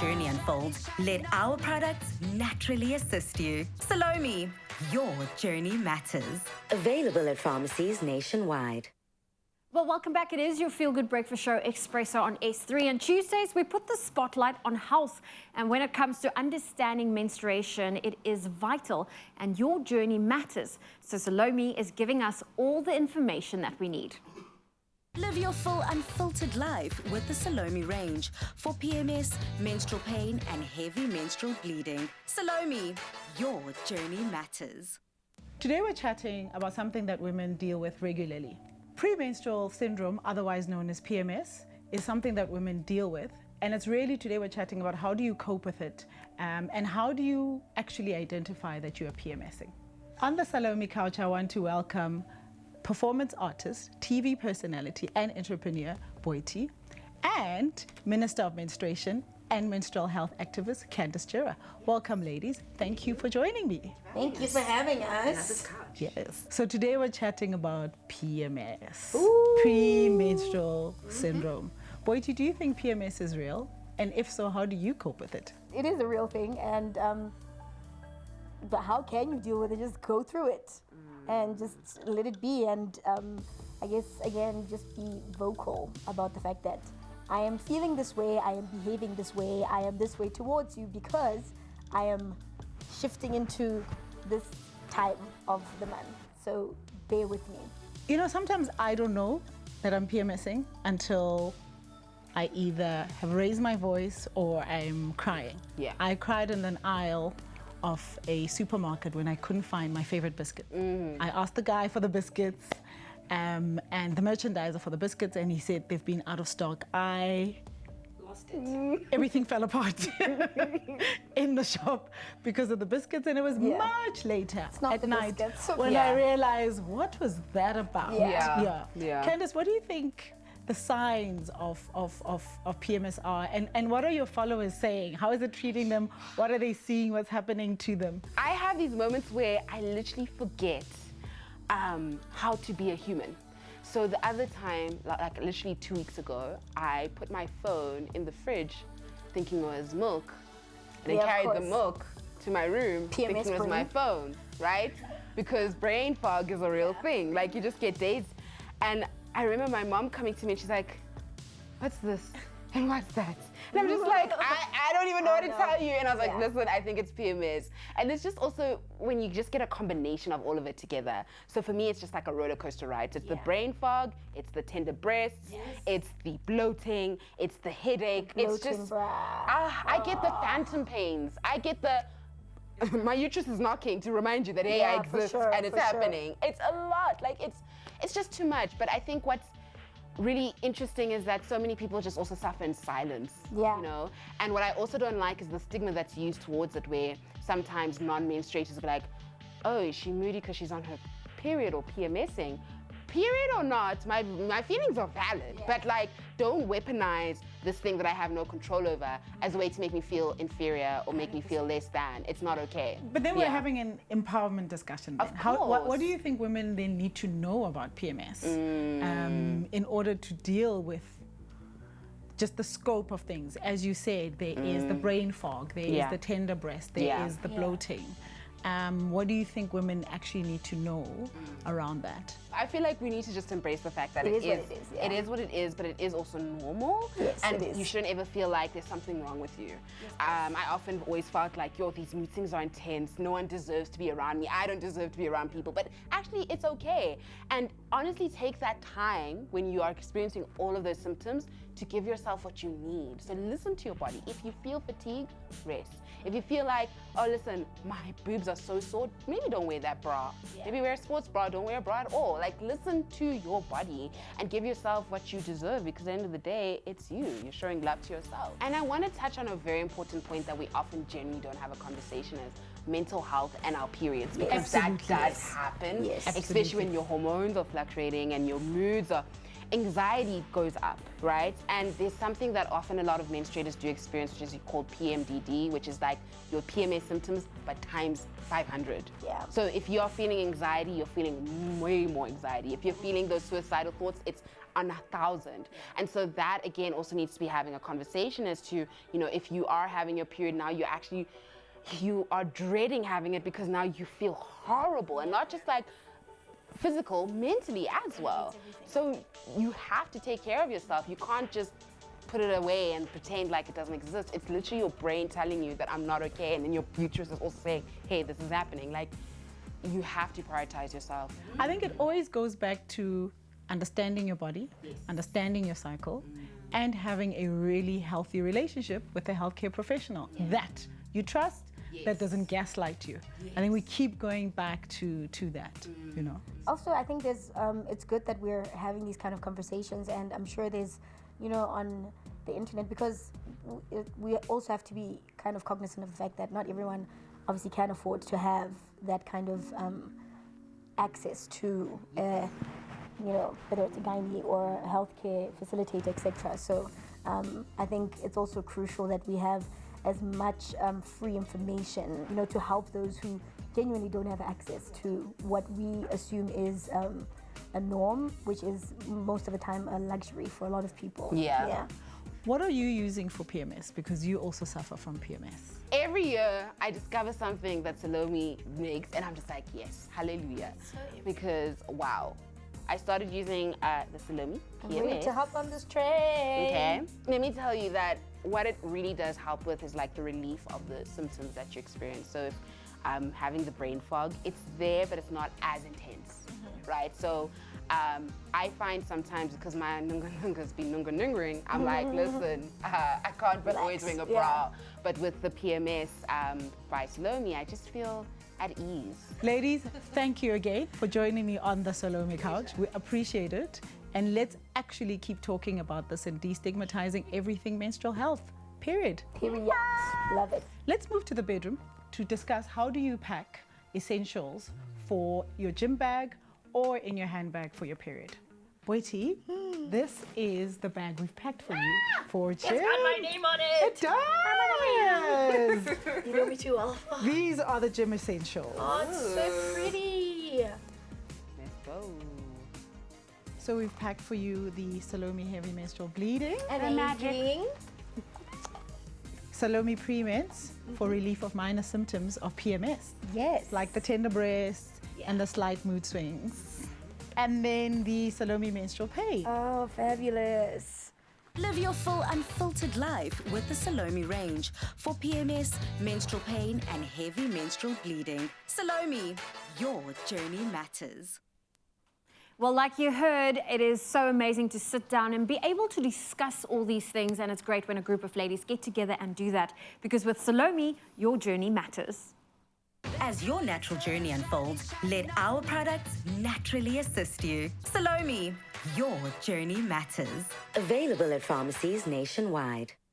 journey unfolds, let our products naturally assist you. SALOME, your journey matters. Available at pharmacies nationwide. Well, welcome back. It is your feel-good breakfast show, Expresso on S3. And Tuesdays, we put the spotlight on health. And when it comes to understanding menstruation, it is vital and your journey matters. So SALOME is giving us all the information that we need. Live your full unfiltered life with the SALOME range for PMS, menstrual pain, and heavy menstrual bleeding. SALOME, your journey matters. Today we're chatting about something that women deal with regularly. Premenstrual syndrome, otherwise known as PMS, is something that women deal with. And it's really, today we're chatting about how do you cope with it and how do you actually identify that you are PMSing. On the SALOME couch, I want to welcome performance artist, TV personality, and entrepreneur, Boity, and Minister of Menstruation and Menstrual Health activist, Candice Jura. Welcome, ladies. Thank you for joining me. Thank you for having us. Yes. So today we're chatting about PMS, premenstrual syndrome. Boity, do you think PMS is real? And if so, how do you cope with it? It is a real thing, and but how can you deal with it? Just go through it and just let it be. And I guess, again, just be vocal about the fact that I am feeling this way, I am behaving this way, I am this way towards you because I am shifting into this time of the month. So bear with me. You know, sometimes I don't know that I'm PMSing until I either have raised my voice or I'm crying. Yeah. I cried in an aisle of a supermarket when I couldn't find my favorite biscuit. I asked the guy for the biscuits and the merchandiser for the biscuits, and he said they've been out of stock. I lost it. Everything fell apart in the shop because of the biscuits, and it was much later at night when I realized, what was that about? Yeah. Candice, what do you think the signs of PMS are, and what are your followers saying? How is it treating them? What are they seeing? What's happening to them? I have these moments where I literally forget how to be a human. So the other time, like literally 2 weeks ago, I put my phone in the fridge thinking it was milk, and then carried the milk to my room thinking it was my phone, right? Because brain fog is a real thing. Like, you just get dazed. And I remember my mom coming to me and she's like, "What's this? And what's that?" And I'm just like, I don't even know what to tell you. And I was like, listen, I think it's PMS. And it's just also when you just get a combination of all of it together. So for me, it's just like a roller coaster ride. It's the brain fog, it's the tender breasts, it's the bloating, it's the headache. It's just, I get the phantom pains. I get the, my uterus is knocking to remind you that, hey, I exist and it's happening. It's a lot, like it's just too much. But I think what's really interesting is that so many people just also suffer in silence, you know? And what I also don't like is the stigma that's used towards it, where sometimes non-menstruators will be like, oh, is she moody because she's on her period or PMSing? Period or not, my feelings are valid, but like, don't weaponize this thing that I have no control over as a way to make me feel inferior or make me feel less than. It's not okay. But then we're having an empowerment discussion then. Of course. What do you think women then need to know about PMS in order to deal with just the scope of things? As you said, there is the brain fog, there is the tender breast, there is the bloating. What do you think women actually need to know around that? I feel like we need to just embrace the fact that it is what it is, but it is also normal. And you shouldn't ever feel like there's something wrong with you. I often always felt like, yo, these meetings are intense. No one deserves to be around me. I don't deserve to be around people. But actually, it's okay. And honestly, take that time when you are experiencing all of those symptoms to give yourself what you need. So listen to your body. If you feel fatigued, rest. If you feel like, oh, listen, my boobs are so sore, maybe don't wear that bra. Maybe wear a sports bra, don't wear a bra at all. Like, listen to your body and give yourself what you deserve, because at the end of the day, it's you. You're showing love to yourself. And I want to touch on a very important point that we often generally don't have a conversation is mental health and our periods, because that does happen, especially when your hormones are fluctuating and your moods are, anxiety goes up, right? And there's something that often a lot of menstruators do experience, which is called PMDD, which is like your PMS symptoms, but times 500. So if you're feeling anxiety, you're feeling way more anxiety. If you're feeling those suicidal thoughts, it's on 1,000. And so that again also needs to be having a conversation as to, you know, if you are having your period now, you are dreading having it because now you feel horrible, and not just like physical, mentally as well. So you have to take care of yourself. You can't just put it away and pretend like it doesn't exist. It's literally your brain telling you that I'm not okay, and then your uterus is also saying, hey, this is happening. Like, you have to prioritize yourself. I think it always goes back to understanding your body, understanding your cycle, and having a really healthy relationship with a healthcare professional that you trust, that doesn't gaslight you. I think we keep going back to that, you know. Also, I think there's it's good that we're having these kind of conversations, and I'm sure there's, you know, on the internet, because we also have to be kind of cognizant of the fact that not everyone obviously can afford to have that kind of access to, you know, whether it's a gynae or a healthcare facilitator, etc. So I think it's also crucial that we have as much free information, you know, to help those who genuinely don't have access to what we assume is a norm, which is most of the time a luxury for a lot of people. Yeah. What are you using for PMS? Because you also suffer from PMS. Every year I discover something that Salome makes, and I'm just like, yes, hallelujah. Because wow, I started using the Salome PMS. I'm ready to hop on this train. Okay, let me tell you that what it really does help with is like the relief of the symptoms that you experience. So if I'm having the brain fog, it's there, but it's not as intense, right? So I find sometimes, because my nunga-nunga's been nunga-nungering, I'm like, listen, I can't be always wearing a bra. But with the PMS by Salome, I just feel at ease. Ladies, thank you again for joining me on the Salome couch. We appreciate it. And let's actually keep talking about this and destigmatizing everything menstrual health, period. Period. Love it. Let's move to the bedroom to discuss how do you pack essentials for your gym bag or in your handbag for your period. Boiti, this is the bag we've packed for you for gym. It's got my name on it. It does. You know me too well. These are the gym essentials. Oh, it's so pretty. Let's go. So we've packed for you the Salome Heavy Menstrual Bleeding, Amazing. Salome Pre-Meds for relief of minor symptoms of PMS, Yes. like the tender breasts and the slight mood swings. And then the Salome Menstrual Pain. Oh, fabulous. Live your full unfiltered life with the Salome range for PMS, menstrual pain, and heavy menstrual bleeding. Salome, your journey matters. Well, like you heard, it is so amazing to sit down and be able to discuss all these things, and it's great when a group of ladies get together and do that, because with Salome, your journey matters. As your natural journey unfolds, let our products naturally assist you. Salome, your journey matters. Available at pharmacies nationwide.